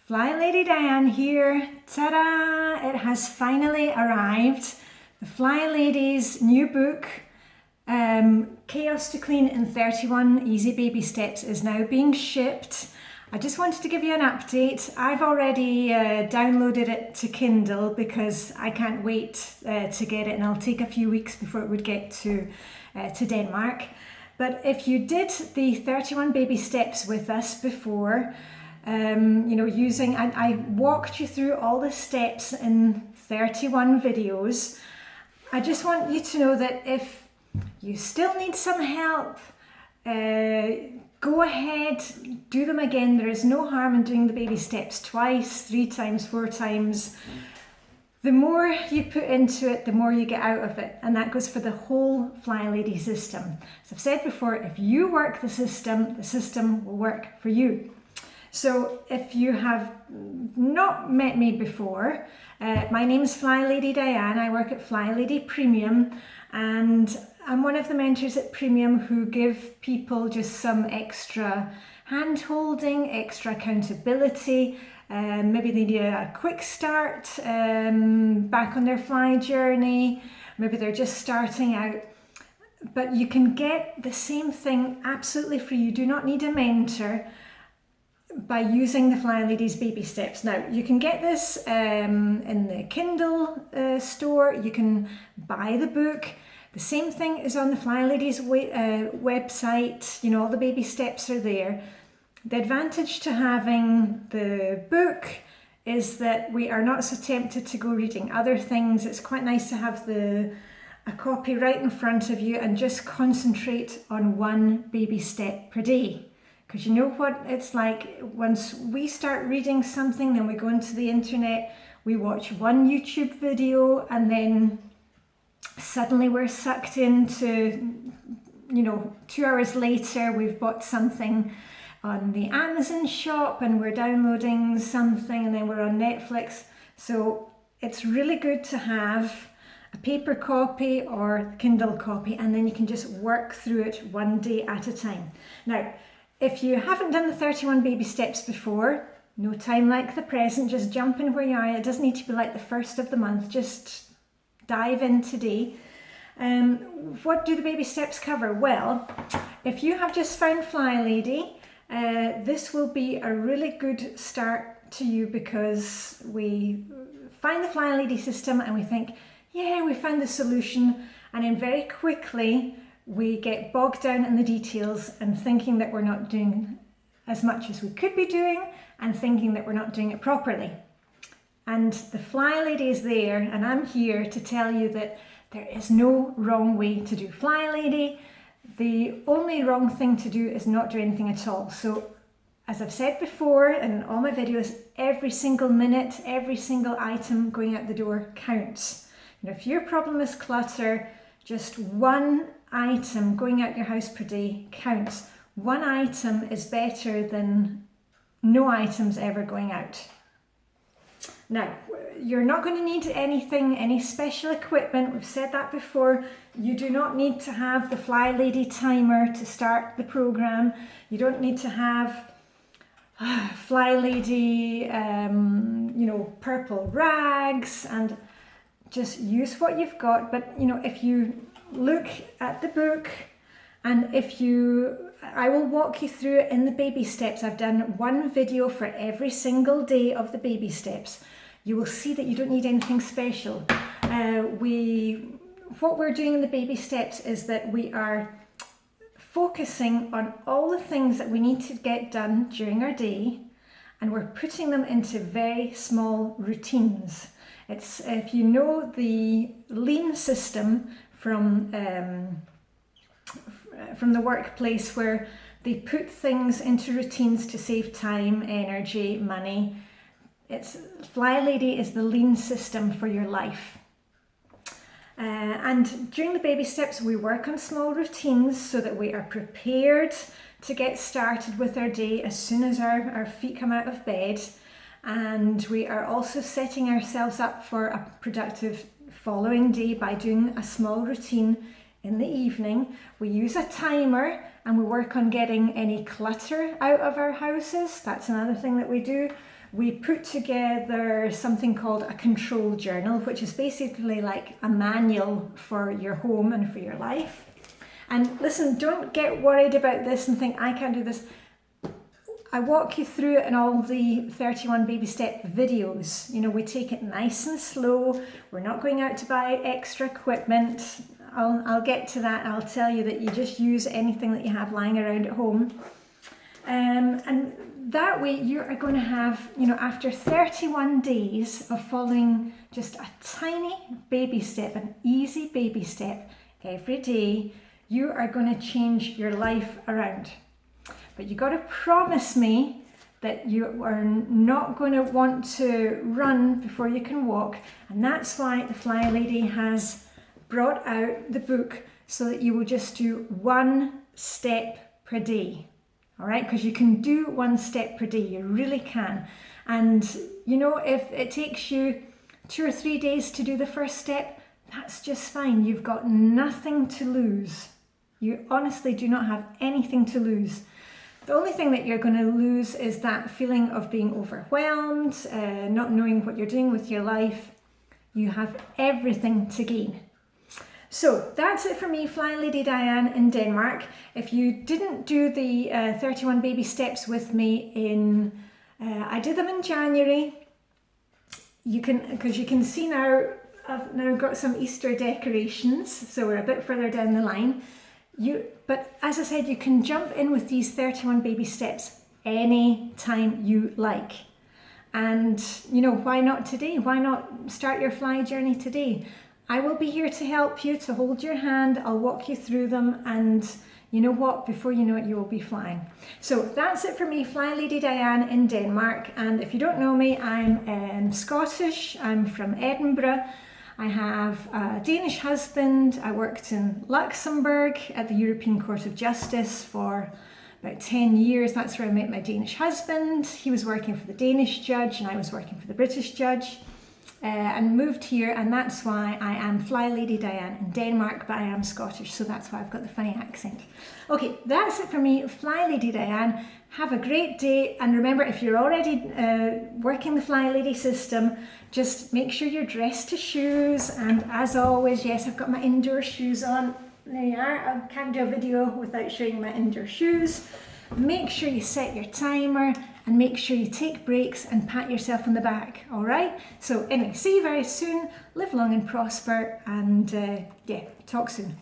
Flylady Diane here. Ta-da! It has finally arrived. The Flylady's new book, Chaos to Clean in 31 Easy Baby Steps, is now being shipped. I just wanted to give you an update. I've already downloaded it to Kindle because I can't wait to get it, and it'll take a few weeks before it would get to Denmark. But if you did the 31 baby steps with us before, I walked you through all the steps in 31 videos. I just want you to know that if you still need some help, go ahead, do them again. There is no harm in doing the baby steps twice, 3 times, 4 times. The more you put into it, the more you get out of it. And that goes for the whole Flylady system. As I've said before, if you work the system will work for you. So if you have not met me before, my name is Flylady Diane. I work at Flylady Premium, and I'm one of the mentors at Premium who give people just some extra hand-holding, extra accountability. Maybe they need a quick start back on their fly journey. Maybe they're just starting out. But you can get the same thing absolutely free. You do not need a mentor by using the Flylady's baby steps. Now, you can get this in the Kindle store. You can buy the book. The same thing is on the Flylady's website. You know, all the baby steps are there. The advantage to having the book is that we are not so tempted to go reading other things. It's quite nice to have a copy right in front of you and just concentrate on one baby step per day. Because you know what it's like, once we start reading something, then we go into the internet, we watch one YouTube video, and then suddenly we're sucked into, 2 hours later, we've bought something on the Amazon shop and we're downloading something, and then we're on Netflix. So it's really good to have a paper copy or Kindle copy, and then you can just work through it one day at a time. Now, if you haven't done the 31 baby steps before, no time like the present, just jump in where you are. It doesn't need to be like the first of the month, just dive in today. What do the baby steps cover? Well, if you have just found Flylady, this will be a really good start to you, because we find the Flylady system and we think, yeah, we found the solution, and then very quickly we get bogged down in the details and thinking that we're not doing as much as we could be doing, and thinking that we're not doing it properly. And the Flylady is there, and I'm here to tell you that there is no wrong way to do Flylady. The only wrong thing to do is not do anything at all. So, as I've said before in all my videos, every single minute, every single item going out the door counts. If your problem is clutter, just one item going out your house per day counts. One item is better than no items ever going out. Now, you're not going to need any special equipment. We've said that before. You do not need to have the Flylady timer to start the program. You don't need to have Flylady, purple rags, and just use what you've got. But, if you look at the book, and I will walk you through it in the baby steps. I've done one video for every single day of the baby steps. You will see that you don't need anything special. What we're doing in the baby steps is that we are focusing on all the things that we need to get done during our day, and we're putting them into very small routines. It's, if you know the lean system from the workplace, where they put things into routines to save time, energy, money. Flylady is the lean system for your life. And during the baby steps, we work on small routines so that we are prepared to get started with our day as soon as our feet come out of bed. And we are also setting ourselves up for a productive following day by doing a small routine in the evening, we use a timer and we work on getting any clutter out of our houses. That's another thing that we do. We put together something called a control journal, which is basically like a manual for your home and for your life. And listen, don't get worried about this and think, I can't do this. I walk you through it in all the 31 baby step videos. You know, we take it nice and slow. We're not going out to buy extra equipment. I'll get to that. I'll tell you that you just use anything that you have lying around at home. And that way you are going to have, you know, after 31 days of following just a tiny baby step, an easy baby step every day, you are going to change your life around. But you got to promise me that you are not going to want to run before you can walk. And that's why the Flylady has brought out the book, so that you will just do 1 step per day. All right, because you can do 1 step per day, you really can. And you know, if it takes you 2 or 3 days to do the first step, that's just fine. You've got nothing to lose. You honestly do not have anything to lose. The only thing that you're going to lose is that feeling of being overwhelmed, not knowing what you're doing with your life. You have everything to gain. So that's it for me, Flylady Diane in Denmark. If you didn't do the 31 baby steps with me I did them in January. Because you can see now, I've now got some Easter decorations, so we're a bit further down the line. But as I said, you can jump in with these 31 baby steps any time you like. And you know, why not today? Why not start your fly journey today? I will be here to help you, to hold your hand. I'll walk you through them, and you know what? Before you know it, you will be flying. So that's it for me, Flylady Diane in Denmark. And if you don't know me, I'm Scottish. I'm from Edinburgh. I have a Danish husband. I worked in Luxembourg at the European Court of Justice for about 10 years. That's where I met my Danish husband. He was working for the Danish judge and I was working for the British judge. And moved here, and that's why I am Flylady Diane in Denmark, but I am Scottish, so that's why I've got the funny accent. Okay, that's it for me, Flylady Diane. Have a great day, and remember, if you're already working the Flylady system, just make sure you're dressed to shoes. And as always, yes, I've got my indoor shoes on. There you are. I can't do a video without showing my indoor shoes. Make sure you set your timer, and make sure you take breaks and pat yourself on the back, all right? So anyway, see you very soon. Live long and prosper, and yeah, talk soon.